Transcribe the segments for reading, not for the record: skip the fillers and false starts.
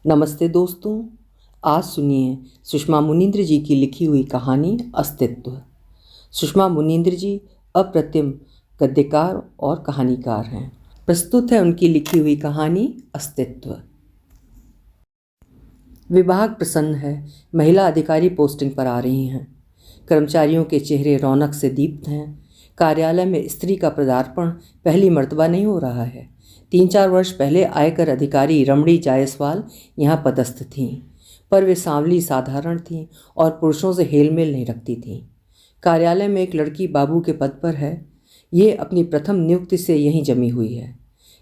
नमस्ते दोस्तों। आज सुनिए सुषमा मुनींद्र जी की लिखी हुई कहानी अस्तित्व। सुषमा मुनींद्र जी अप्रतिम गद्यकार और कहानीकार हैं। प्रस्तुत है उनकी लिखी हुई कहानी अस्तित्व। विभाग प्रसन्न है। महिला अधिकारी पोस्टिंग पर आ रही हैं। कर्मचारियों के चेहरे रौनक से दीप्त हैं। कार्यालय में स्त्री का पदार्पण पहली मर्तबा नहीं हो रहा है। 3-4 वर्ष पहले आयकर अधिकारी रमणी जायसवाल यहाँ पदस्थ थीं, पर वे सांवली साधारण थीं और पुरुषों से हेल मेल नहीं रखती थीं। कार्यालय में एक लड़की बाबू के पद पर है। ये अपनी प्रथम नियुक्ति से यहीं जमी हुई है।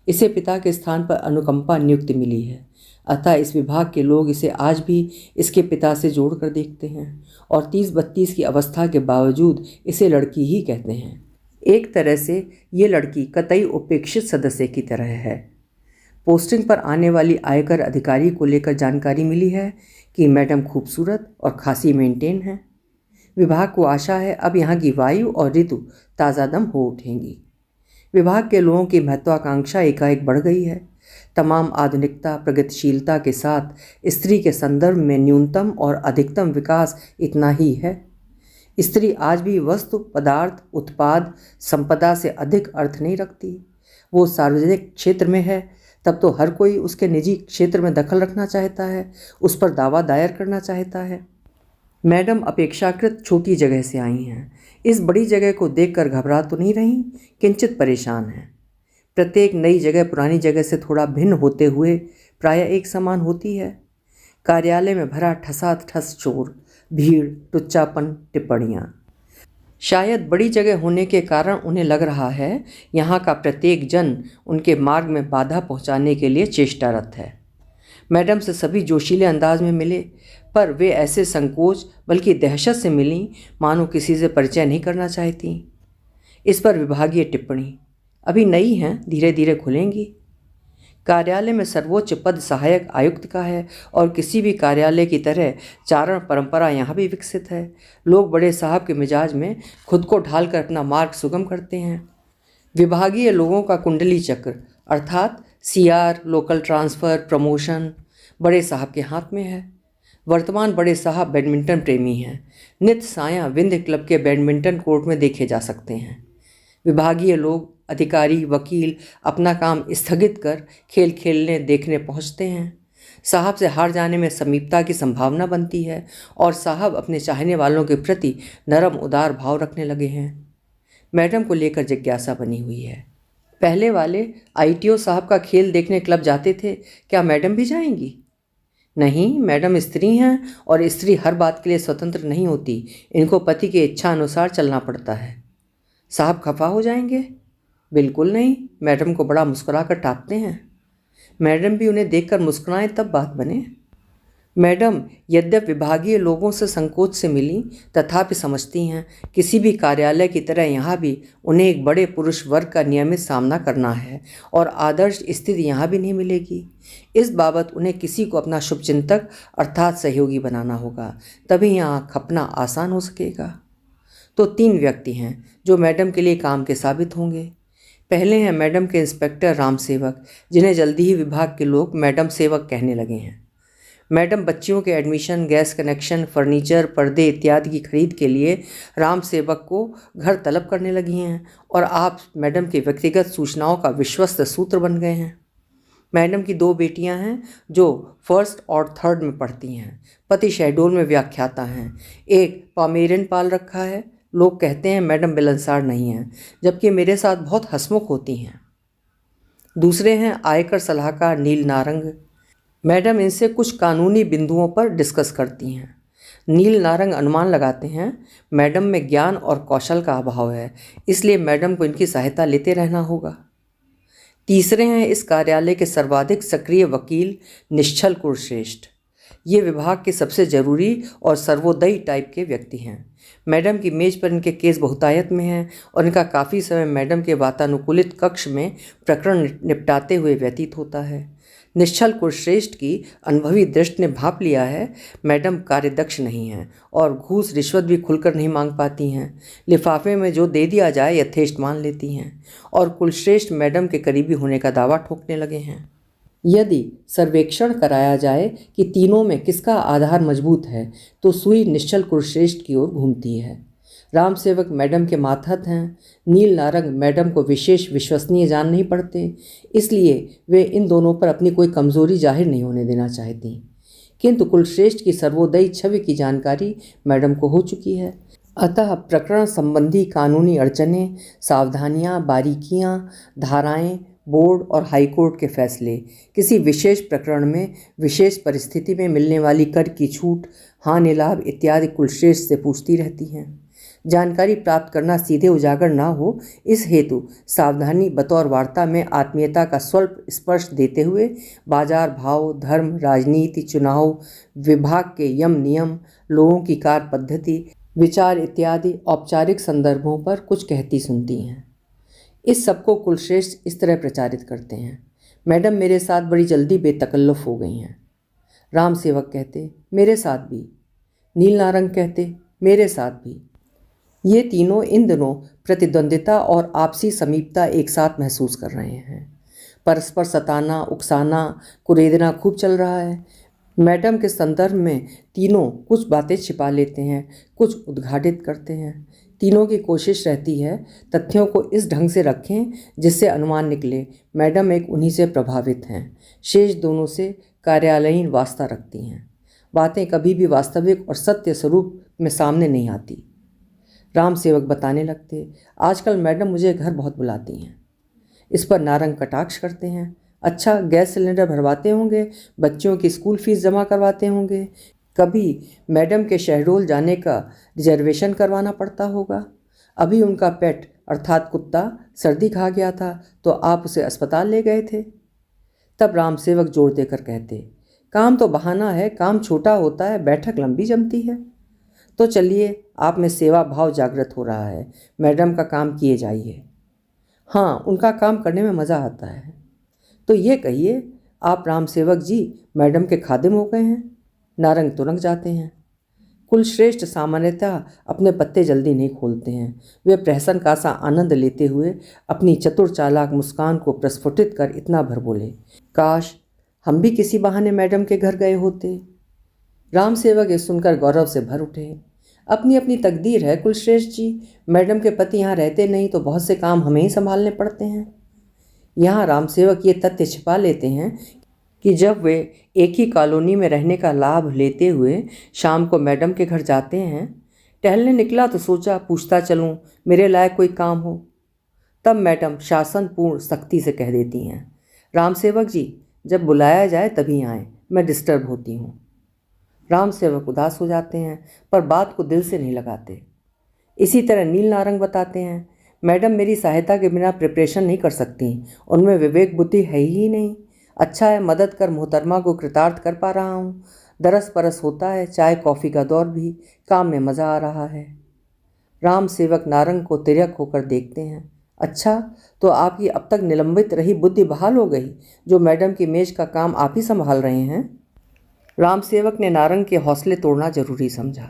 इसे पिता के स्थान पर अनुकंपा नियुक्ति मिली है, अतः इस विभाग के लोग इसे आज भी इसके पिता से जोड़कर देखते हैं और 30-32 की अवस्था के बावजूद इसे लड़की ही कहते हैं। एक तरह से ये लड़की कतई उपेक्षित सदस्य की तरह है। पोस्टिंग पर आने वाली आयकर अधिकारी को लेकर जानकारी मिली है कि मैडम खूबसूरत और खासी मेंटेन है। विभाग को आशा है अब यहाँ की वायु और ऋतु ताज़ादम हो उठेंगी। विभाग के लोगों की महत्वाकांक्षा एकाएक बढ़ गई है। तमाम आधुनिकता प्रगतिशीलता के साथ स्त्री के संदर्भ में न्यूनतम और अधिकतम विकास इतना ही है। स्त्री आज भी वस्तु पदार्थ उत्पाद संपदा से अधिक अर्थ नहीं रखती। वो सार्वजनिक क्षेत्र में है तब तो हर कोई उसके निजी क्षेत्र में दखल रखना चाहता है, उस पर दावा दायर करना चाहता है। मैडम अपेक्षाकृत छोटी जगह से आई हैं। इस बड़ी जगह को देखकर घबरा तो नहीं रही, किंचित परेशान हैं। प्रत्येक नई जगह पुरानी जगह से थोड़ा भिन्न होते हुए प्रायः एक समान होती है। कार्यालय में भरा ठसाठस शोर, भीड़, टुच्चापन, टिप्पणियाँ। शायद बड़ी जगह होने के कारण उन्हें लग रहा है यहाँ का प्रत्येक जन उनके मार्ग में बाधा पहुँचाने के लिए चेष्टारत है। मैडम से सभी जोशीले अंदाज में मिले, पर वे ऐसे संकोच बल्कि दहशत से मिलीं मानो किसी से परिचय नहीं करना चाहती। इस पर विभागीय टिप्पणी, अभी नई हैं, धीरे धीरे खुलेंगी। कार्यालय में सर्वोच्च पद सहायक आयुक्त का है और किसी भी कार्यालय की तरह चारण परंपरा यहाँ भी विकसित है। लोग बड़े साहब के मिजाज में खुद को ढालकर अपना मार्ग सुगम करते हैं। विभागीय लोगों का कुंडली चक्र अर्थात सीआर, लोकल ट्रांसफ़र, प्रमोशन बड़े साहब के हाथ में है। वर्तमान बड़े साहब बैडमिंटन प्रेमी हैं। नित साया विंध्य क्लब के बैडमिंटन कोर्ट में देखे जा सकते हैं। विभागीय लोग, अधिकारी, वकील अपना काम स्थगित कर खेल खेलने देखने पहुंचते हैं। साहब से हार जाने में समीपता की संभावना बनती है और साहब अपने चाहने वालों के प्रति नरम उदार भाव रखने लगे हैं। मैडम को लेकर जिज्ञासा बनी हुई है। पहले वाले आईटीओ साहब का खेल देखने क्लब जाते थे, क्या मैडम भी जाएंगी? नहीं, मैडम स्त्री हैं और स्त्री हर बात के लिए स्वतंत्र नहीं होती। इनको पति की इच्छा अनुसार चलना पड़ता है। साहब खफा हो जाएंगे? बिल्कुल नहीं, मैडम को बड़ा मुस्कुराकर टापते हैं। मैडम भी उन्हें देखकर मुस्कुराएं तब बात बने। मैडम यद्यप विभागीय लोगों से संकोच से मिली, तथापि समझती हैं किसी भी कार्यालय की तरह यहाँ भी उन्हें एक बड़े पुरुष वर्ग का नियमित सामना करना है और आदर्श स्थिति यहाँ भी नहीं मिलेगी। इस बाबत उन्हें किसी को अपना शुभचिंतक अर्थात सहयोगी बनाना होगा, तभी यहाँ खपना आसान हो सकेगा। तो 3 व्यक्ति हैं जो मैडम के लिए काम के साबित होंगे। पहले हैं मैडम के इंस्पेक्टर राम सेवक, जिन्हें जल्दी ही विभाग के लोग मैडम सेवक कहने लगे हैं। मैडम बच्चियों के एडमिशन, गैस कनेक्शन, फर्नीचर, पर्दे इत्यादि की खरीद के लिए राम सेवक को घर तलब करने लगी हैं और आप मैडम की व्यक्तिगत सूचनाओं का विश्वस्त सूत्र बन गए हैं। मैडम की 2 बेटियां हैं जो 1st और 3rd में पढ़ती हैं। पति शहडोल में व्याख्याता हैं। एक पामेरियन पाल रखा है। लोग कहते हैं मैडम मिलनसार नहीं हैं, जबकि मेरे साथ बहुत हंसमुख होती हैं। दूसरे हैं आयकर सलाहकार नील नारंग। मैडम इनसे कुछ कानूनी बिंदुओं पर डिस्कस करती हैं। नील नारंग अनुमान लगाते हैं मैडम में ज्ञान और कौशल का अभाव है, इसलिए मैडम को इनकी सहायता लेते रहना होगा। तीसरे हैं इस कार्यालय के सर्वाधिक सक्रिय वकील निश्चल कुलश्रेष्ठ। ये विभाग के सबसे ज़रूरी और सर्वोदयी टाइप के व्यक्ति हैं। मैडम की मेज पर इनके केस बहुतायत में हैं और इनका काफ़ी समय मैडम के वातानुकूलित कक्ष में प्रकरण निपटाते हुए व्यतीत होता है। निश्चल कुलश्रेष्ठ की अनुभवी दृष्टि ने भांप लिया है मैडम कार्यदक्ष नहीं हैं और घूस रिश्वत भी खुलकर नहीं मांग पाती हैं। लिफाफे में जो दे दिया जाए यथेष्ट मान लेती हैं और कुलश्रेष्ठ मैडम के करीबी होने का दावा ठोकने लगे हैं। यदि सर्वेक्षण कराया जाए कि तीनों में किसका आधार मजबूत है तो सुई निश्चल कुलश्रेष्ठ की ओर घूमती है। राम सेवक मैडम के मातहत हैं। नील नारंग मैडम को विशेष विश्वसनीय जान नहीं पड़ते, इसलिए वे इन दोनों पर अपनी कोई कमजोरी जाहिर नहीं होने देना चाहती। किंतु कुलश्रेष्ठ की सर्वोदयी छवि की जानकारी मैडम को हो चुकी है, अतः प्रकरण संबंधी कानूनी अड़चनें, सावधानियां, बारीकियां, धाराएं, बोर्ड और हाईकोर्ट के फैसले, किसी विशेष प्रकरण में विशेष परिस्थिति में मिलने वाली कर की छूट, हानि लाभ इत्यादि कुलश्रेष्ठ से पूछती रहती हैं। जानकारी प्राप्त करना सीधे उजागर ना हो, इस हेतु सावधानी बतौर वार्ता में आत्मीयता का स्वल्प स्पर्श देते हुए बाजार भाव, धर्म, राजनीति, चुनाव, विभाग के यम नियम, लोगों की कार्य पद्धति, विचार इत्यादि औपचारिक संदर्भों पर कुछ कहती सुनती हैं। इस सबको कुलश्रेष्ठ इस तरह प्रचारित करते हैं, मैडम मेरे साथ बड़ी जल्दी बेतकल्लुफ़ हो गई हैं। राम सेवक कहते, मेरे साथ भी। नील नारंग कहते, मेरे साथ भी। ये तीनों इन दिनों प्रतिद्वंदिता और आपसी समीपता एक साथ महसूस कर रहे हैं। परस्पर सताना, उकसाना, कुरेदना खूब चल रहा है। मैडम के संदर्भ में तीनों कुछ बातें छिपा लेते हैं, कुछ उद्घाटित करते हैं। तीनों की कोशिश रहती है तथ्यों को इस ढंग से रखें जिससे अनुमान निकले मैडम एक उन्हीं से प्रभावित हैं। शेष दोनों से कार्यालयीन वास्ता रखती हैं। बातें कभी भी वास्तविक और सत्य स्वरूप में सामने नहीं आती। राम सेवक बताने लगते, आजकल मैडम मुझे घर बहुत बुलाती हैं। इस पर नारंग कटाक्ष करते हैं, अच्छा गैस सिलेंडर भरवाते होंगे, बच्चों की स्कूल फीस जमा करवाते होंगे, कभी मैडम के शहडोल जाने का रिजर्वेशन करवाना पड़ता होगा। अभी उनका पेट अर्थात कुत्ता सर्दी खा गया था तो आप उसे अस्पताल ले गए थे। तब राम सेवक जोर देकर कहते, काम तो बहाना है, काम छोटा होता है, बैठक लंबी जमती है। तो चलिए, आप में सेवा भाव जागृत हो रहा है, मैडम का काम किए जाइए। हाँ, उनका काम करने में मज़ा आता है। तो ये कहिए, आप राम सेवक जी मैडम के खादिम हो गए हैं। नारंग तुरंत जाते हैं। कुलश्रेष्ठ सामान्यतः अपने पत्ते जल्दी नहीं खोलते हैं। वे प्रहसन का सा आनंद लेते हुए अपनी चतुर चालाक मुस्कान को प्रस्फुटित कर इतना भर बोले, काश हम भी किसी बहाने मैडम के घर गए होते। राम सेवक ये सुनकर गौरव से भर उठे। अपनी अपनी तकदीर है कुलश्रेष्ठ जी, मैडम के पति यहाँ रहते नहीं तो बहुत से काम हमें ही संभालने पड़ते हैं। यहाँ राम सेवक ये तथ्य छिपा लेते हैं कि जब वे एक ही कॉलोनी में रहने का लाभ लेते हुए शाम को मैडम के घर जाते हैं, टहलने निकला तो सोचा पूछता चलूँ मेरे लायक कोई काम हो। तब मैडम शासनपूर्ण सख्ती से कह देती हैं, राम सेवक जी जब बुलाया जाए तभी आएँ, मैं डिस्टर्ब होती हूँ। राम सेवक उदास हो जाते हैं पर बात को दिल से नहीं लगाते। इसी तरह नील नारंग बताते हैं, मैडम मेरी सहायता के बिना प्रिपरेशन नहीं कर सकती, उनमें विवेक बुद्धि है ही नहीं। अच्छा है मदद कर मोहतरमा को कृतार्थ कर पा रहा हूँ। दरस परस होता है, चाय कॉफ़ी का दौर भी, काम में मज़ा आ रहा है। राम सेवक नारंग को तिर्यक होकर देखते हैं, अच्छा तो आपकी अब तक निलंबित रही बुद्धि बहाल हो गई, जो मैडम की मेज का काम आप ही संभाल रहे हैं। राम सेवक ने नारंग के हौसले तोड़ना जरूरी समझा।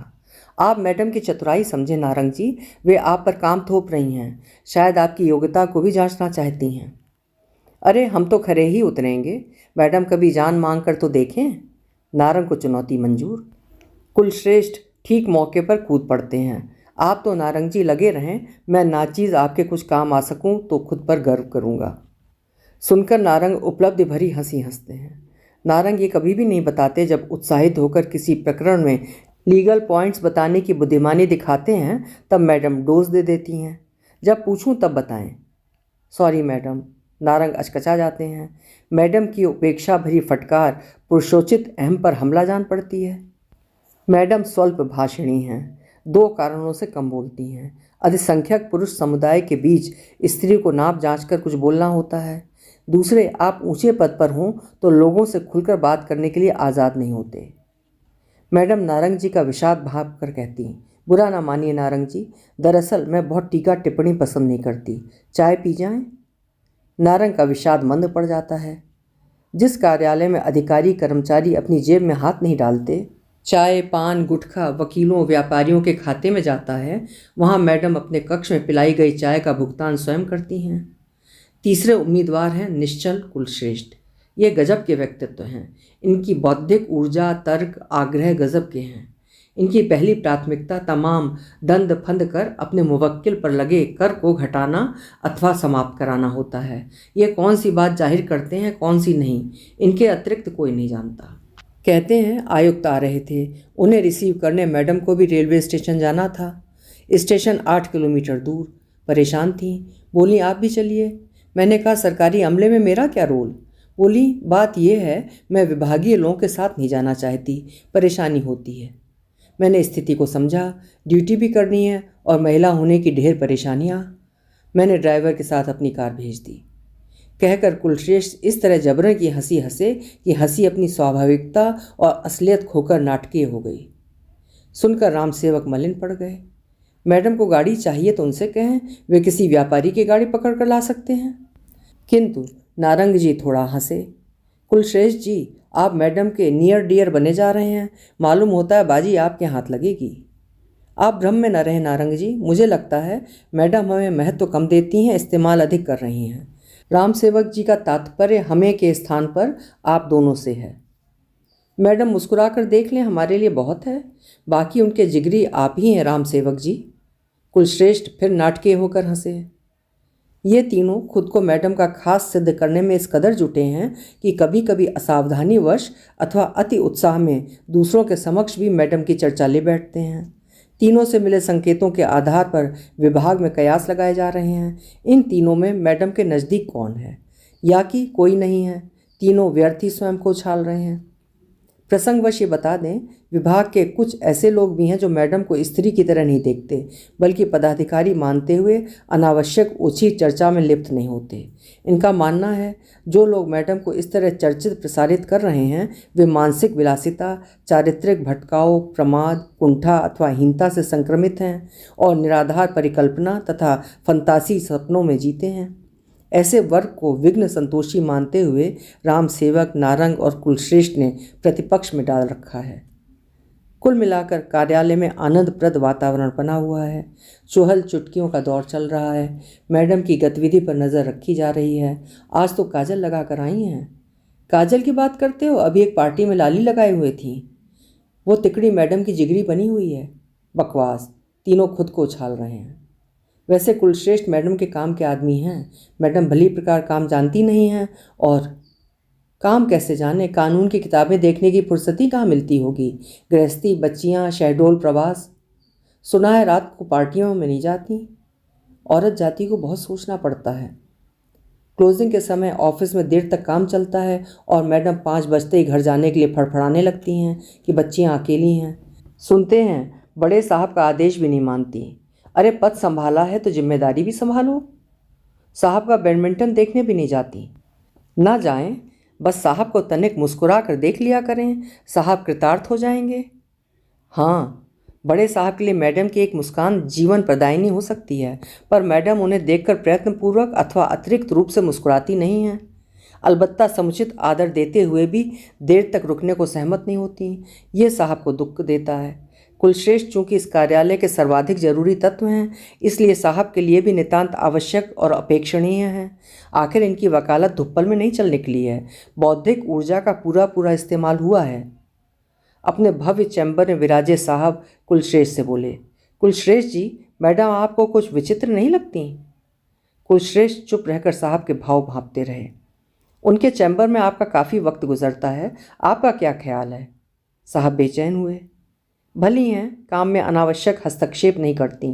आप मैडम की चतुराई समझे नारंग जी, वे आप पर काम थोप रही हैं, शायद आपकी योग्यता को भी जांचना चाहती हैं। अरे हम तो खरे ही उतरेंगे, मैडम कभी जान मांग कर तो देखें। नारंग को चुनौती मंजूर। कुलश्रेष्ठ ठीक मौके पर कूद पड़ते हैं। आप तो नारंग जी लगे रहें, मैं नाचीज़ आपके कुछ काम आ सकूं तो खुद पर गर्व करूंगा। सुनकर नारंग उपलब्धि भरी हंसी हंसते हैं। नारंग ये कभी भी नहीं बताते जब उत्साहित होकर किसी प्रकरण में लीगल पॉइंट्स बताने की बुद्धिमानी दिखाते हैं तब मैडम डोज दे देती हैं, जब पूछूं तब बताएं। Sorry madam. नारंग अचकचा जाते हैं। मैडम की उपेक्षा भरी फटकार पुरुषोचित अहम पर हमला जान पड़ती है। मैडम स्वल्प भाषिणी हैं, 2 कारणों से कम बोलती हैं। अधिसंख्यक पुरुष समुदाय के बीच स्त्री को नाप जांच कर कुछ बोलना होता है। दूसरे, आप ऊंचे पद पर हों तो लोगों से खुलकर बात करने के लिए आज़ाद नहीं होते। मैडम नारंग जी का विषाद भाव कर कहती, बुरा ना मानिए नारंग जी, दरअसल मैं बहुत टीका टिप्पणी पसंद नहीं करती, चाय पी जाएं। नारंग का विषाद मंद पड़ जाता है। जिस कार्यालय में अधिकारी कर्मचारी अपनी जेब में हाथ नहीं डालते, चाय पान गुटखा वकीलों व्यापारियों के खाते में जाता है, वहाँ मैडम अपने कक्ष में पिलाई गई चाय का भुगतान स्वयं करती हैं। तीसरे उम्मीदवार हैं निश्चल कुलश्रेष्ठ। ये गजब के व्यक्तित्व हैं। इनकी बौद्धिक ऊर्जा, तर्क, आग्रह गजब के हैं। इनकी पहली प्राथमिकता तमाम दंड फंद कर अपने मुवक्किल पर लगे कर को घटाना अथवा समाप्त कराना होता है। ये कौन सी बात जाहिर करते हैं, कौन सी नहीं, इनके अतिरिक्त कोई नहीं जानता। कहते हैं आयुक्त आ रहे थे, उन्हें रिसीव करने मैडम को भी रेलवे स्टेशन जाना था। स्टेशन 8 किलोमीटर दूर। परेशान थी, बोली आप भी चलिए। मैंने कहा सरकारी अमले में मेरा क्या रोल। बोली बात यह है, मैं विभागीय लोगों के साथ नहीं जाना चाहती, परेशानी होती है। मैंने स्थिति को समझा, ड्यूटी भी करनी है और महिला होने की ढेर परेशानियाँ। मैंने ड्राइवर के साथ अपनी कार भेज दी। कहकर कुलश्रेष्ठ इस तरह जबरन की हंसी हंसे कि हंसी अपनी स्वाभाविकता और असलियत खोकर नाटकीय हो गई। सुनकर राम सेवक मलिन पड़ गए। मैडम को गाड़ी चाहिए तो उनसे कहें, वे किसी व्यापारी की गाड़ी पकड़ कर ला सकते हैं। किंतु नारंग जी थोड़ा हंसे। कुलश्रेष्ठ जी, आप मैडम के नियर डियर बने जा रहे हैं, मालूम होता है बाजी आपके हाथ लगेगी। आप भ्रम में न रहें नारंग जी, मुझे लगता है मैडम हमें महत्व कम देती हैं, इस्तेमाल अधिक कर रही हैं। राम सेवक जी का तात्पर्य हमें के स्थान पर आप दोनों से है। मैडम मुस्कुरा कर देख लें, हमारे लिए बहुत है, बाकी उनके जिगरी आप ही हैं राम सेवक जी। कुलश्रेष्ठ फिर नाटकीय होकर हंसे। ये तीनों खुद को मैडम का खास सिद्ध करने में इस कदर जुटे हैं कि कभी कभी असावधानीवश अथवा अति उत्साह में दूसरों के समक्ष भी मैडम की चर्चा ले बैठते हैं। तीनों से मिले संकेतों के आधार पर विभाग में कयास लगाए जा रहे हैं। इन तीनों में मैडम के नज़दीक कौन है, या कि कोई नहीं है, तीनों व्यर्थ ही स्वयं को उछाल रहे हैं। प्रसंगवश ये बता दें, विभाग के कुछ ऐसे लोग भी हैं जो मैडम को स्त्री की तरह नहीं देखते, बल्कि पदाधिकारी मानते हुए अनावश्यक ओछी चर्चा में लिप्त नहीं होते। इनका मानना है जो लोग मैडम को इस तरह चर्चित प्रसारित कर रहे हैं वे मानसिक विलासिता, चारित्रिक भटकाव, प्रमाद, कुंठा अथवा हीनता से संक्रमित हैं और निराधार परिकल्पना तथा फंतासी सपनों में जीते हैं। ऐसे वर्ग को विघ्न संतोषी मानते हुए राम सेवक, नारंग और कुलश्रेष्ठ ने प्रतिपक्ष में डाल रखा है। कुल मिलाकर कार्यालय में आनंदप्रद वातावरण बना हुआ है। चुहल चुटकियों का दौर चल रहा है। मैडम की गतिविधि पर नज़र रखी जा रही है। आज तो काजल लगा कर आई हैं। काजल की बात करते हो, अभी एक पार्टी में लाली लगाए हुए थी। वो तिकड़ी मैडम की जिगरी बनी हुई है। बकवास, तीनों खुद को उछाल रहे हैं। वैसे कुलश्रेष्ठ मैडम के काम के आदमी हैं। मैडम भली प्रकार काम जानती नहीं हैं, और काम कैसे जाने, कानून की किताबें देखने की फुर्सती कहाँ मिलती होगी। गृहस्थी, बच्चियाँ, शहडोल, प्रवास। सुना है रात को पार्टियों में नहीं जाती। औरत जाति को बहुत सोचना पड़ता है। क्लोजिंग के समय ऑफिस में देर तक काम चलता है और मैडम 5 बजते ही घर जाने के लिए फड़फड़ाने लगती हैं कि बच्चियाँ अकेली हैं। सुनते हैं बड़े साहब का आदेश भी नहीं मानती। अरे पद संभाला है तो जिम्मेदारी भी संभालो। साहब का बैडमिंटन देखने भी नहीं जाती। ना जाएं, बस साहब को तनिक मुस्कुरा कर देख लिया करें, साहब कृतार्थ हो जाएंगे। हाँ, बड़े साहब के लिए मैडम की एक मुस्कान जीवन प्रदायिनी हो सकती है, पर मैडम उन्हें देखकर प्रयत्नपूर्वक अथवा अतिरिक्त रूप से मुस्कुराती नहीं हैं। अलबत्ता समुचित आदर देते हुए भी देर तक रुकने को सहमत नहीं होती। ये साहब को दुख देता है। कुलश्रेष्ठ चूँकि इस कार्यालय के सर्वाधिक जरूरी तत्व हैं, इसलिए साहब के लिए भी नितांत आवश्यक और अपेक्षणीय हैं। आखिर इनकी वकालत धुप्पल में नहीं चल निकली है, बौद्धिक ऊर्जा का पूरा पूरा इस्तेमाल हुआ है। अपने भव्य चैम्बर में विराजे साहब कुलश्रेष्ठ से बोले, कुलश्रेष्ठ जी, मैडम आपको कुछ विचित्र नहीं लगती? कुलश्रेष्ठ चुप रहकर साहब के भाव भांपते रहे। उनके चैम्बर में आपका काफ़ी वक्त गुजरता है, आपका क्या ख्याल है? साहब बेचैन हुए। भली हैं, काम में अनावश्यक हस्तक्षेप नहीं करती।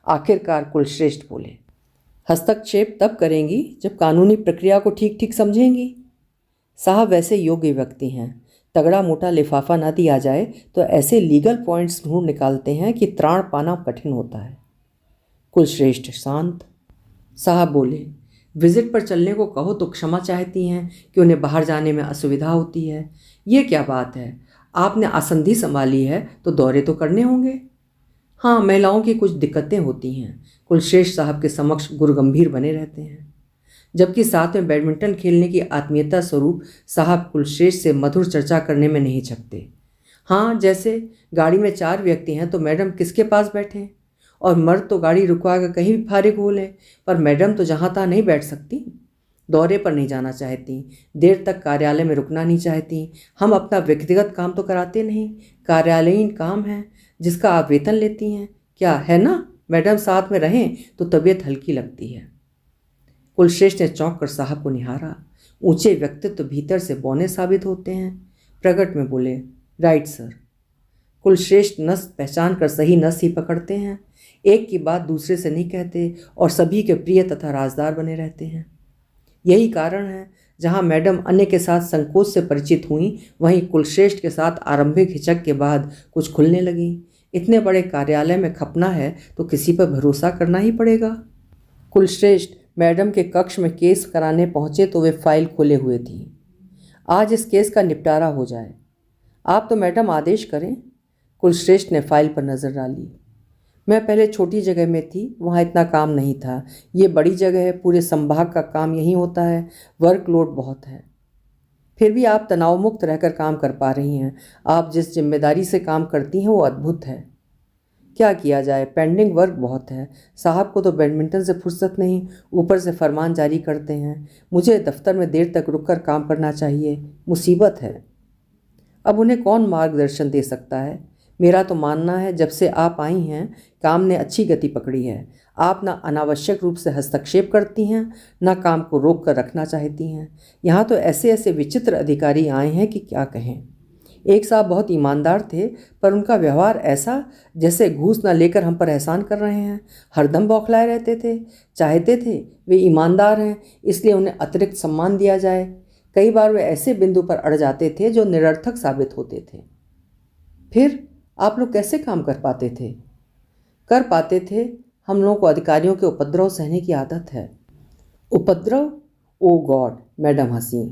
आखिरकार कुलश्रेष्ठ बोले, हस्तक्षेप तब करेंगी जब कानूनी प्रक्रिया को ठीक ठीक समझेंगी। साहब वैसे योग्य व्यक्ति हैं। तगड़ा मोटा लिफाफा ना दिया जाए तो ऐसे लीगल पॉइंट्स ढूंढ निकालते हैं कि त्राण पाना कठिन होता है। कुलश्रेष्ठ शांत। साहब बोले, विजिट पर चलने को कहो तो क्षमा चाहती हैं कि उन्हें बाहर जाने में असुविधा होती है। ये क्या बात है, आपने आसंदी संभाली है तो दौरे तो करने होंगे। हाँ, महिलाओं की कुछ दिक्कतें होती हैं। कुलश्रेष्ठ साहब के समक्ष गुरगंभीर बने रहते हैं, जबकि साथ में बैडमिंटन खेलने की आत्मीयता स्वरूप साहब कुलश्रेष्ठ से मधुर चर्चा करने में नहीं छकते। हाँ, जैसे गाड़ी में 4 व्यक्ति हैं तो मैडम किसके पास बैठें, और मर्द तो गाड़ी रुकवा कर कहीं भी फारिग हो लें, पर मैडम तो जहाँ तहाँ नहीं बैठ सकती। दौरे पर नहीं जाना चाहती, देर तक कार्यालय में रुकना नहीं चाहती। हम अपना व्यक्तिगत काम तो कराते नहीं, कार्यालयीन काम है जिसका आप वेतन लेती हैं, क्या है ना मैडम? साथ में रहें तो तबीयत हल्की लगती है। कुलश्रेष्ठ ने चौंक कर साहब को निहारा। ऊंचे व्यक्तित्व भीतर से बौने साबित होते हैं। प्रकट में बोले, राइट सर। कुलश्रेष्ठ नस पहचान कर सही नस ही पकड़ते हैं, एक की बात दूसरे से नहीं कहते और सभी के प्रिय तथा राजदार बने रहते हैं। यही कारण है जहाँ मैडम अन्य के साथ संकोच से परिचित हुई, वहीं कुलश्रेष्ठ के साथ आरंभिक हिचक के बाद कुछ खुलने लगी। इतने बड़े कार्यालय में खपना है तो किसी पर भरोसा करना ही पड़ेगा। कुलश्रेष्ठ मैडम के कक्ष में केस कराने पहुँचे तो वे फाइल खोले हुए थी। आज इस केस का निपटारा हो जाए। आप तो मैडम आदेश करें। कुलश्रेष्ठ ने फाइल पर नज़र डाली। मैं पहले छोटी जगह में थी, वहाँ इतना काम नहीं था। ये बड़ी जगह है, पूरे संभाग का काम यहीं होता है, वर्कलोड बहुत है। फिर भी आप तनाव मुक्त रहकर काम कर पा रही हैं। आप जिस जिम्मेदारी से काम करती हैं वो अद्भुत है। क्या किया जाए, पेंडिंग वर्क बहुत है। साहब को तो बैडमिंटन से फुर्सत नहीं, ऊपर से फरमान जारी करते हैं। मुझे दफ्तर में देर तक रुककर काम करना चाहिए, मुसीबत है। अब उन्हें कौन मार्गदर्शन दे सकता है? मेरा तो मानना है जब से आप आई हैं काम ने अच्छी गति पकड़ी है। आप ना अनावश्यक रूप से हस्तक्षेप करती हैं, ना काम को रोक कर रखना चाहती हैं। यहाँ तो ऐसे ऐसे विचित्र अधिकारी आए हैं कि क्या कहें। एक साहब बहुत ईमानदार थे, पर उनका व्यवहार ऐसा जैसे घूस ना लेकर हम पर एहसान कर रहे हैं। हरदम बौखलाए रहते थे। चाहते थे वे ईमानदार हैं इसलिए उन्हें अतिरिक्त सम्मान दिया जाए। कई बार वे ऐसे बिंदु पर अड़ जाते थे जो निरर्थक साबित होते थे। फिर आप लोग कैसे काम कर पाते थे? कर पाते थे। हम लोगों को अधिकारियों के उपद्रव सहने की आदत है। उपद्रव? ओ गॉड! मैडम हंसी।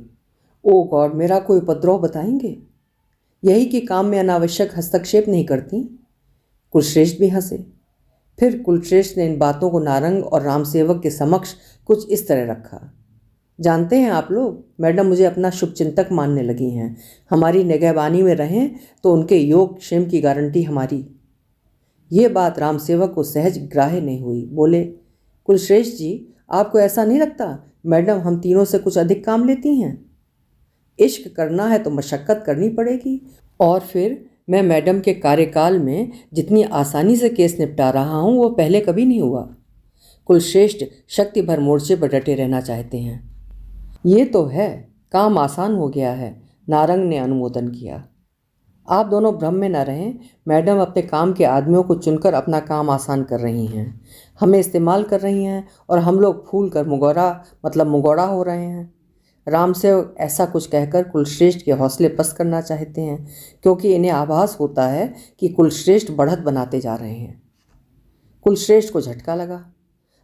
ओ गॉड, मेरा कोई उपद्रव बताएंगे? यही कि काम में अनावश्यक हस्तक्षेप नहीं करती। कुलश्रेष्ठ भी हंसे। फिर कुलश्रेष्ठ ने इन बातों को नारंग और रामसेवक के समक्ष कुछ इस तरह रखा। जानते हैं आप लोग, मैडम मुझे अपना शुभचिंतक मानने लगी हैं। हमारी निगहबानी में रहें तो उनके योग क्षेम की गारंटी हमारी। ये बात रामसेवक को सहज ग्राह्य नहीं हुई। बोले, कुलश्रेष्ठ जी, आपको ऐसा नहीं लगता मैडम हम तीनों से कुछ अधिक काम लेती हैं? इश्क करना है तो मशक्क़त करनी पड़ेगी। और फिर मैं मैडम के कार्यकाल में जितनी आसानी से केस निपटा रहा हूँ वो पहले कभी नहीं हुआ। कुलश्रेष्ठ शक्ति भर मोर्चे पर डटे रहना चाहते हैं। ये तो है, काम आसान हो गया है। नारंग ने अनुमोदन किया। आप दोनों भ्रम में न रहें, मैडम अपने काम के आदमियों को चुनकर अपना काम आसान कर रही हैं, हमें इस्तेमाल कर रही हैं और हम लोग फूल कर मुगौड़ा हो रहे हैं। रामसेवक ऐसा कुछ कहकर कुलश्रेष्ठ के हौसले पस्त करना चाहते हैं, क्योंकि इन्हें आभास होता है कि कुलश्रेष्ठ बढ़त बनाते जा रहे हैं। कुलश्रेष्ठ को झटका लगा।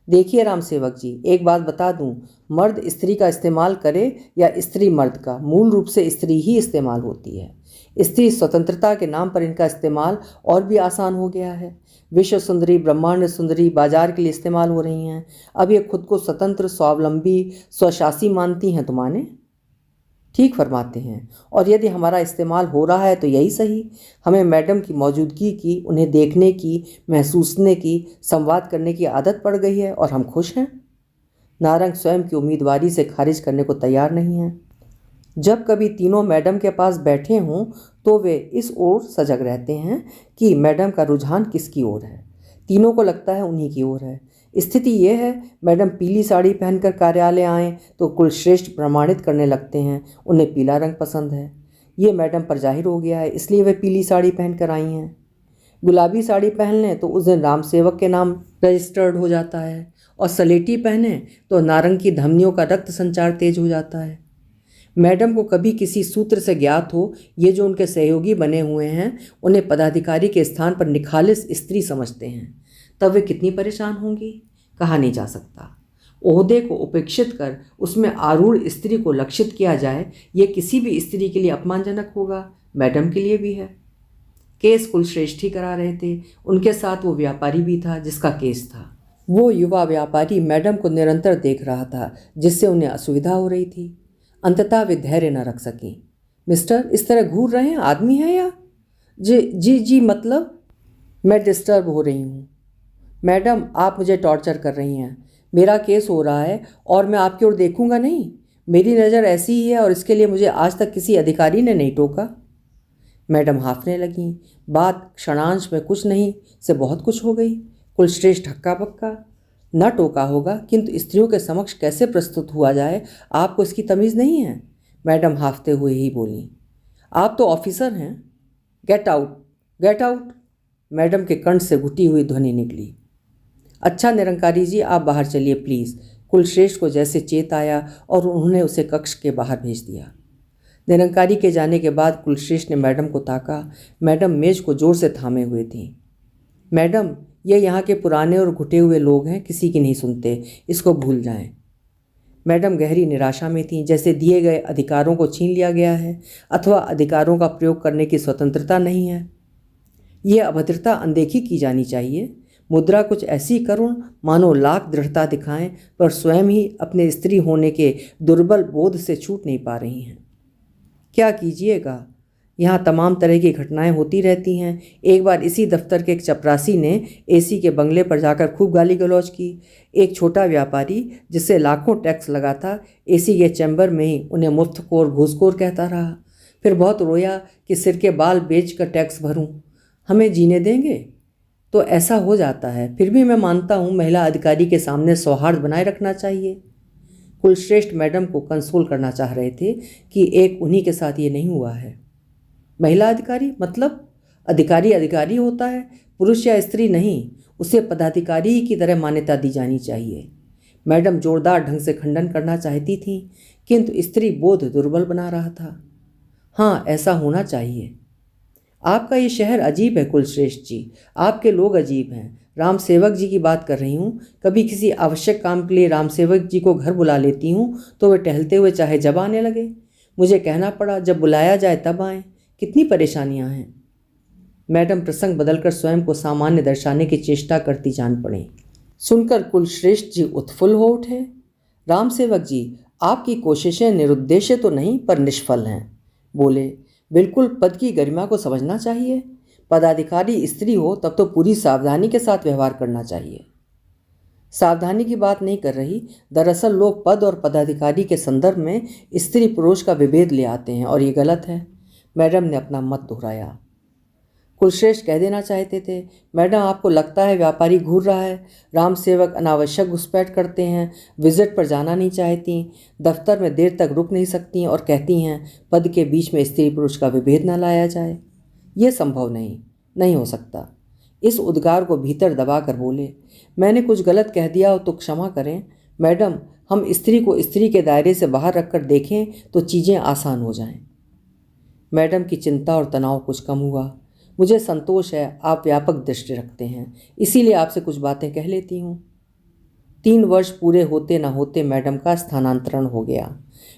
देखिए रामसेवक जी, एक बात बता दूं, मर्द स्त्री का इस्तेमाल करे या स्त्री मर्द का, मूल रूप से स्त्री ही इस्तेमाल होती है। स्त्री स्वतंत्रता के नाम पर इनका इस्तेमाल और भी आसान हो गया है। विश्व सुंदरी, ब्रह्मांड सुंदरी बाजार के लिए इस्तेमाल हो रही हैं। अब ये खुद को स्वतंत्र, स्वावलंबी, स्वशासी मानती हैं तो माने। ठीक फरमाते हैं। और यदि हमारा इस्तेमाल हो रहा है तो यही सही। हमें मैडम की मौजूदगी की, उन्हें देखने की, महसूसने की, संवाद करने की आदत पड़ गई है और हम खुश हैं। नारंग स्वयं की उम्मीदवारी से खारिज करने को तैयार नहीं है। जब कभी तीनों मैडम के पास बैठे हों तो वे इस ओर सजग रहते हैं कि मैडम का रुझान किसकी ओर है। तीनों को लगता है उन्हीं की ओर है। स्थिति ये है, मैडम पीली साड़ी पहनकर कार्यालय आएँ तो कुलश्रेष्ठ प्रमाणित करने लगते हैं उन्हें पीला रंग पसंद है। ये मैडम पर जाहिर हो गया है, इसलिए वे पीली साड़ी पहनकर आई हैं। गुलाबी साड़ी पहन लें तो उस दिन रामसेवक के नाम रजिस्टर्ड हो जाता है, और सलेटी पहने तो नारंग की धमनियों का रक्त संचार तेज हो जाता है। मैडम को कभी किसी सूत्र से ज्ञात हो, ये जो उनके सहयोगी बने हुए हैं उन्हें पदाधिकारी के स्थान पर निखालिस स्त्री समझते हैं, तब वे कितनी परेशान होंगी, कहा नहीं जा सकता। ओहदे को उपेक्षित कर उसमें आरूढ़ स्त्री को लक्षित किया जाए, ये किसी भी स्त्री के लिए अपमानजनक होगा, मैडम के लिए भी है। केस कुलश्रेष्ठ ही करा रहे थे, उनके साथ वो व्यापारी भी था जिसका केस था। वो युवा व्यापारी मैडम को निरंतर देख रहा था, जिससे उन्हें असुविधा हो रही थी। अंततः वे धैर्य न रख सकी। मिस्टर, इस तरह घूर रहे हैं, आदमी है या? जी मतलब मैं डिस्टर्ब हो रही हूँ। मैडम, आप मुझे टॉर्चर कर रही हैं। मेरा केस हो रहा है और मैं आपकी ओर देखूंगा नहीं? मेरी नज़र ऐसी ही है और इसके लिए मुझे आज तक किसी अधिकारी ने नहीं टोका। मैडम हाँफने लगीं। बात क्षणांश में कुछ नहीं से बहुत कुछ हो गई। कुलश्रेष्ठ हक्का बक्का। न टोका होगा, किंतु स्त्रियों के समक्ष कैसे प्रस्तुत हुआ जाए, आपको इसकी तमीज़ नहीं है? मैडम हाँफते हुए ही बोली। आप तो ऑफिसर हैं। Get out, get out. Madam के कंठ से घुटी हुई ध्वनि निकली। अच्छा निरंकारी जी, आप बाहर चलिए प्लीज़। कुलश्रेष्ठ को जैसे चेत आया और उन्होंने उसे कक्ष के बाहर भेज दिया। निरंकारी के जाने के बाद कुलश्रेष्ठ ने मैडम को ताका। मैडम मेज को जोर से थामे हुए थीं। मैडम, ये यहाँ के पुराने और घुटे हुए लोग हैं, किसी की नहीं सुनते, इसको भूल जाएं। मैडम गहरी निराशा में थीं, जैसे दिए गए अधिकारों को छीन लिया गया है अथवा अधिकारों का प्रयोग करने की स्वतंत्रता नहीं है। ये अभद्रता अनदेखी की जानी चाहिए। मुद्रा कुछ ऐसी करुण मानो लाख दृढ़ता दिखाएं, पर स्वयं ही अपने स्त्री होने के दुर्बल बोध से छूट नहीं पा रही हैं। क्या कीजिएगा, यहाँ तमाम तरह की घटनाएं होती रहती हैं। एक बार इसी दफ्तर के एक चपरासी ने एसी के बंगले पर जाकर खूब गाली गलौज की। एक छोटा व्यापारी जिससे लाखों टैक्स लगा था, एसी के चैम्बर में ही उन्हें मुफ्तखोर घूसखोर कहता रहा। फिर बहुत रोया कि सिर के बाल बेच कर टैक्स भरूं, हमें जीने देंगे? तो ऐसा हो जाता है। फिर भी मैं मानता हूँ महिला अधिकारी के सामने सौहार्द बनाए रखना चाहिए। कुलश्रेष्ठ मैडम को कंसोल करना चाह रहे थे कि एक उन्हीं के साथ ये नहीं हुआ है। महिला अधिकारी मतलब? अधिकारी अधिकारी होता है, पुरुष या स्त्री नहीं, उसे पदाधिकारी ही की तरह मान्यता दी जानी चाहिए। मैडम जोरदार ढंग से खंडन करना चाहती थीं, किंतु स्त्री बोध दुर्बल बना रहा था। हाँ, ऐसा होना चाहिए। आपका ये शहर अजीब है कुलश्रेष्ठ जी, आपके लोग अजीब हैं। राम सेवक जी की बात कर रही हूँ। कभी किसी आवश्यक काम के लिए राम सेवक जी को घर बुला लेती हूँ तो वे टहलते हुए चाहे जब आने लगे। मुझे कहना पड़ा जब बुलाया जाए तब आएँ। कितनी परेशानियाँ हैं। मैडम प्रसंग बदलकर स्वयं को सामान्य दर्शाने की चेष्टा करती जान पड़ी। सुनकर कुलश्रेष्ठ जी उत्फुल्ल हो उठे। राम सेवक जी, आपकी कोशिशें निरुद्देश्य तो नहीं पर निष्फल हैं। बोले, बिल्कुल पद की गरिमा को समझना चाहिए। पदाधिकारी स्त्री हो तब तो पूरी सावधानी के साथ व्यवहार करना चाहिए। सावधानी की बात नहीं कर रही। दरअसल लोग पद और पदाधिकारी के संदर्भ में स्त्री पुरुष का विभेद ले आते हैं और ये गलत है। मैडम ने अपना मत दोहराया। कुलश्रेष्ठ कह देना चाहते थे, मैडम आपको लगता है व्यापारी घूर रहा है। राम सेवक अनावश्यक घुसपैठ करते हैं, विजिट पर जाना नहीं चाहती, दफ्तर में देर तक रुक नहीं सकती और कहती हैं पद के बीच में स्त्री पुरुष का विभेद न लाया जाए। ये संभव नहीं हो सकता। इस उद्गार को भीतर दबा कर बोले, मैंने कुछ गलत कह दिया हो तो क्षमा करें। मैडम, हम स्त्री को स्त्री के दायरे से बाहर रखकर देखें तो चीज़ें आसान हो जाएं। मैडम की चिंता और तनाव कुछ कम हुआ। मुझे संतोष है आप व्यापक दृष्टि रखते हैं, इसीलिए आपसे कुछ बातें कह लेती हूँ। 3 वर्ष पूरे होते न होते मैडम का स्थानांतरण हो गया।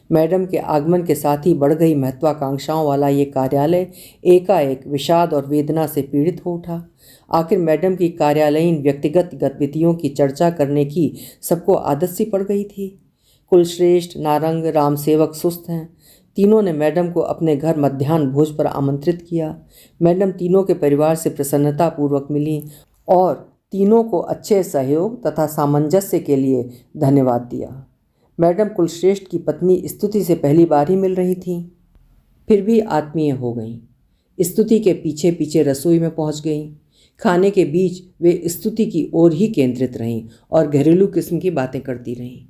मैडम के आगमन के साथ ही बढ़ गई महत्वाकांक्षाओं वाला ये कार्यालय एकाएक विषाद और वेदना से पीड़ित हो उठा। आखिर मैडम की कार्यालयीन व्यक्तिगत गतिविधियों की चर्चा करने की सबको आदत सी पड़ गई थी। कुलश्रेष्ठ, नारंग, राम सेवक सुस्त हैं। तीनों ने मैडम को अपने घर मध्याह्न भोज पर आमंत्रित किया। मैडम तीनों के परिवार से प्रसन्नतापूर्वक मिली और तीनों को अच्छे सहयोग तथा सामंजस्य के लिए धन्यवाद दिया। मैडम कुलश्रेष्ठ की पत्नी स्तुति से पहली बार ही मिल रही थीं, फिर भी आत्मीय हो गईं। स्तुति के पीछे पीछे रसोई में पहुंच गईं। खाने के बीच वे स्तुति की ओर ही केंद्रित रहीं और घरेलू किस्म की बातें करती रहीं।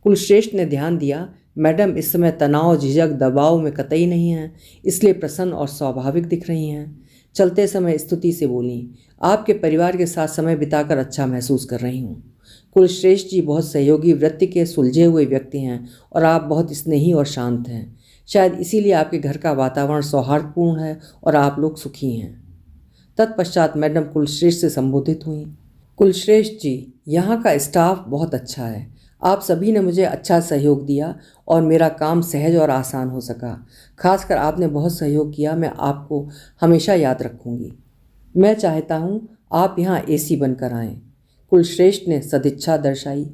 कुलश्रेष्ठ ने ध्यान दिया, मैडम इस समय तनाव, झिझक, दबाव में कतई नहीं हैं, इसलिए प्रसन्न और स्वाभाविक दिख रही हैं। चलते समय स्तुति से बोली, आपके परिवार के साथ समय बिताकर अच्छा महसूस कर रही हूँ। कुलश्रेष्ठ जी बहुत सहयोगी वृत्ति के सुलझे हुए व्यक्ति हैं और आप बहुत स्नेही और शांत हैं। शायद इसीलिए आपके घर का वातावरण सौहार्दपूर्ण है और आप लोग सुखी हैं। तत्पश्चात मैडम कुलश्रेष्ठ से संबोधित हुई। कुलश्रेष्ठ जी, यहाँ का स्टाफ बहुत अच्छा है। आप सभी ने मुझे अच्छा सहयोग दिया और मेरा काम सहज और आसान हो सका। खासकर आपने बहुत सहयोग किया, मैं आपको हमेशा याद रखूँगी। मैं चाहता हूँ आप यहाँ एसी बनकर आएँ। कुलश्रेष्ठ ने सदिच्छा दर्शाई।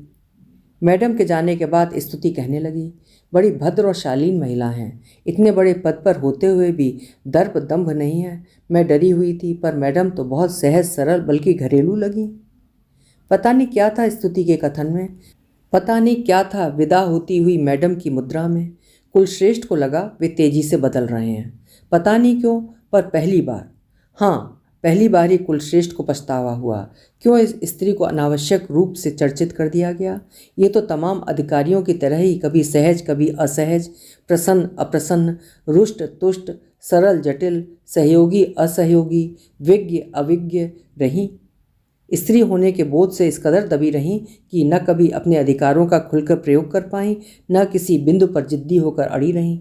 मैडम के जाने के बाद स्तुति कहने लगी, बड़ी भद्र और शालीन महिला हैं। इतने बड़े पद पर होते हुए भी दर्प दंभ नहीं है। मैं डरी हुई थी, पर मैडम तो बहुत सहज सरल बल्कि घरेलू लगी। पता नहीं क्या था स्तुति के कथन में, पता नहीं क्या था विदा होती हुई मैडम की मुद्रा में। कुलश्रेष्ठ को लगा वे तेजी से बदल रहे हैं। पता नहीं क्यों, पर पहली बार, हाँ पहली बार ही कुलश्रेष्ठ को पछतावा हुआ। क्यों इस स्त्री को अनावश्यक रूप से चर्चित कर दिया गया? ये तो तमाम अधिकारियों की तरह ही कभी सहज कभी असहज, प्रसन्न अप्रसन्न, रुष्ट तुष्ट, सरल जटिल, सहयोगी असहयोगी, विज्ञ अविज्ञ रहीं। स्त्री होने के बोझ से इस कदर दबी रहीं कि न कभी अपने अधिकारों का खुलकर प्रयोग कर पाईं, न किसी बिंदु पर जिद्दी होकर अड़ी रहीं।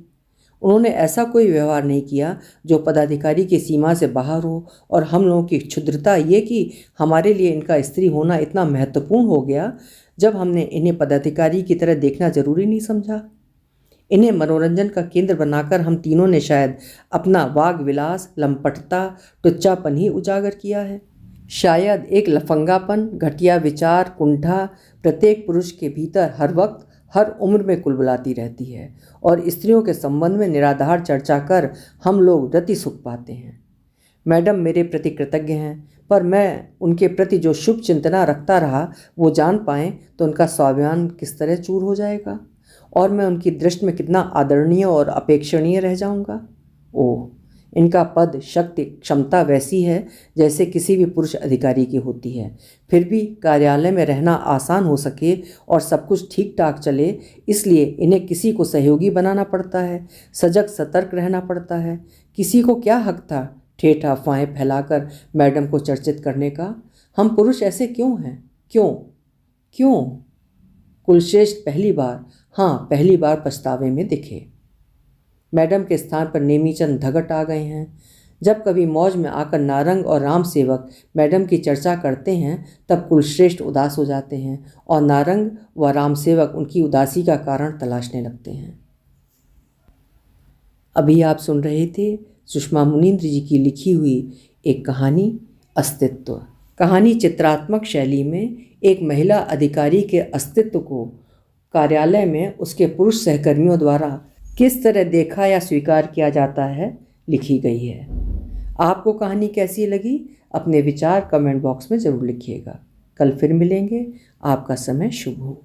उन्होंने ऐसा कोई व्यवहार नहीं किया जो पदाधिकारी की सीमा से बाहर हो, और हम लोगों की क्षुद्रता ये कि हमारे लिए इनका स्त्री होना इतना महत्वपूर्ण हो गया जब हमने इन्हें पदाधिकारी की तरह देखना जरूरी नहीं समझा। इन्हें मनोरंजन का केंद्र बनाकर हम तीनों ने शायद अपना वाग विलास, लंपटता, टुच्चापन ही उजागर किया है। शायद एक लफंगापन, घटिया विचार, कुंठा प्रत्येक पुरुष के भीतर हर वक्त हर उम्र में कुलबुलाती रहती है, और स्त्रियों के संबंध में निराधार चर्चा कर हम लोग रति सुख पाते हैं। मैडम मेरे प्रति कृतज्ञ हैं, पर मैं उनके प्रति जो शुभ चिंतना रखता रहा वो जान पाएँ तो उनका स्वाभिमान किस तरह चूर हो जाएगा, और मैं उनकी दृष्टि में कितना आदरणीय और अपेक्षणीय रह जाऊंगा। ओह, इनका पद, शक्ति, क्षमता वैसी है जैसे किसी भी पुरुष अधिकारी की होती है। फिर भी कार्यालय में रहना आसान हो सके और सब कुछ ठीक ठाक चले, इसलिए इन्हें किसी को सहयोगी बनाना पड़ता है, सजग सतर्क रहना पड़ता है। किसी को क्या हक था ठेठ अफवाहें फैलाकर मैडम को चर्चित करने का? हम पुरुष ऐसे क्यों हैं? क्यों क्यों? कुलश्रेष्ठ पहली बार, हाँ पहली बार पछतावे में दिखे। मैडम के स्थान पर नेमीचंद धगट आ गए हैं। जब कभी मौज में आकर नारंग और राम सेवक मैडम की चर्चा करते हैं तब कुलश्रेष्ठ उदास हो जाते हैं, और नारंग व राम सेवक उनकी उदासी का कारण तलाशने लगते हैं। अभी आप सुन रहे थे सुषमा मुनीन्द्र जी की लिखी हुई एक कहानी, अस्तित्व। कहानी चित्रात्मक शैली में एक महिला अधिकारी के अस्तित्व को कार्यालय में उसके पुरुष सहकर्मियों द्वारा किस तरह देखा या स्वीकार किया जाता है लिखी गई है। आपको कहानी कैसी लगी अपने विचार कमेंट बॉक्स में ज़रूर लिखिएगा। कल फिर मिलेंगे। आपका समय शुभ हो।